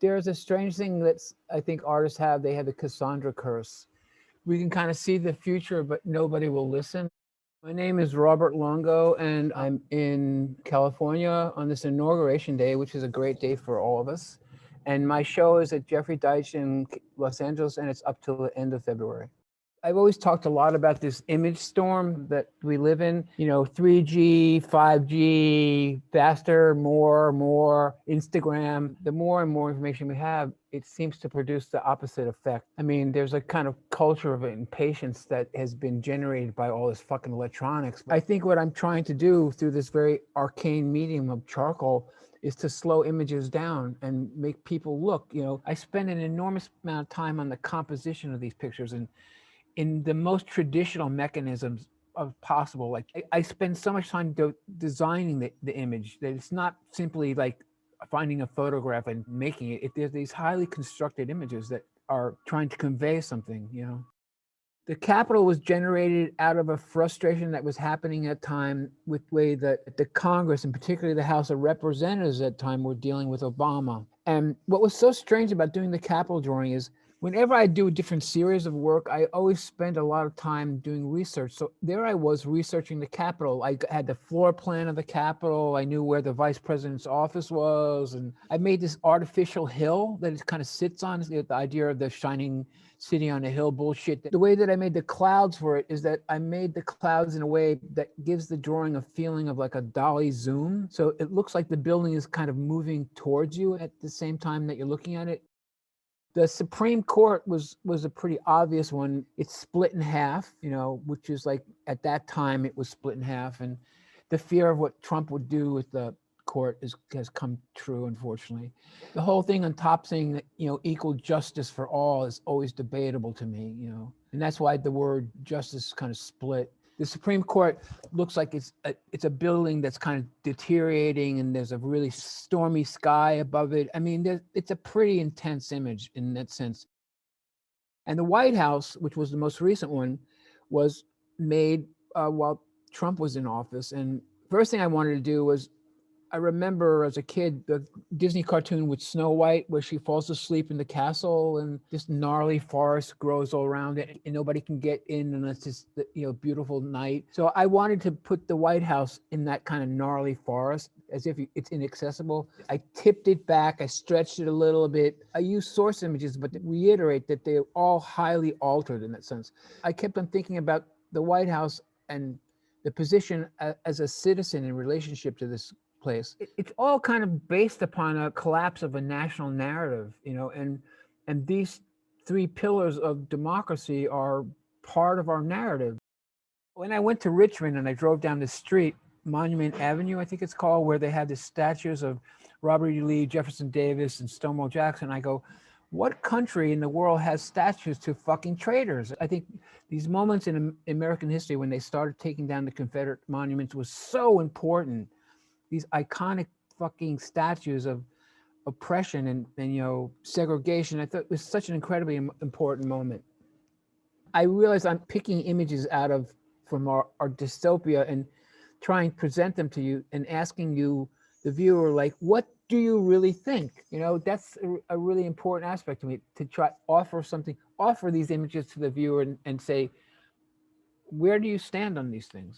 There's a strange thing that's, I think artists have, they have the Cassandra curse. We can kind of see the future, but nobody will listen. My name is Robert Longo, and I'm in California on this inauguration day, which is a great day for all of us. And my show is at Jeffrey Deitch in Los Angeles, and it's up till the end of February. I've always talked a lot about this image storm that we live in, 3G, 5G, faster, more, Instagram. The more and more information we have, it seems to produce the opposite effect. I mean, there's a kind of culture of impatience that has been generated by all this fucking electronics. I think what I'm trying to do through this very arcane medium of charcoal is to slow images down and make people look. I spend an enormous amount of time on the composition of these pictures and in the most traditional mechanisms of possible. Like I spend so much time designing the image that it's not simply like finding a photograph and making it. There's these highly constructed images that are trying to convey something. The Capitol was generated out of a frustration that was happening at time with the way that the Congress, and particularly the House of Representatives at the time, were dealing with Obama. And what was so strange about doing the Capitol drawing is whenever I do a different series of work, I always spend a lot of time doing research. So there I was researching the Capitol. I had the floor plan of the Capitol. I knew where the vice president's office was. And I made this artificial hill that it kind of sits on, the idea of the shining city on a hill bullshit. The way that I made the clouds for it is that I made the clouds in a way that gives the drawing a feeling of like a dolly zoom. So it looks like the building is kind of moving towards you at the same time that you're looking at it. The Supreme Court was a pretty obvious one. It's split in half, which is like at that time it was split in half. And the fear of what Trump would do with the court has come true, unfortunately. The whole thing on top saying that, equal justice for all is always debatable to me, and that's why the word justice is kind of split. The Supreme Court looks like it's a building that's kind of deteriorating and there's a really stormy sky above it. I mean, it's a pretty intense image in that sense. And the White House, which was the most recent one, was made while Trump was in office. And first thing I wanted to do was, I remember as a kid, the Disney cartoon with Snow White, where she falls asleep in the castle and this gnarly forest grows all around it and nobody can get in unless it's beautiful night. So I wanted to put the White House in that kind of gnarly forest as if it's inaccessible. I tipped it back, I stretched it a little bit. I used source images, but to reiterate that they're all highly altered in that sense. I kept on thinking about the White House and the position as a citizen in relationship to this place. It's all kind of based upon a collapse of a national narrative, and these three pillars of democracy are part of our narrative. When I went to Richmond and I drove down the street, Monument Avenue, I think it's called, where they had the statues of Robert E. Lee, Jefferson Davis, and Stonewall Jackson, I go, what country in the world has statues to fucking traitors? I think these moments in American history when they started taking down the Confederate monuments was so important. These iconic fucking statues of oppression and segregation. I thought it was such an incredibly important moment. I realized I'm picking images from our dystopia and trying to present them to you and asking you, the viewer, like, what do you really think? That's a really important aspect to me, to try offer these images to the viewer and say, where do you stand on these things?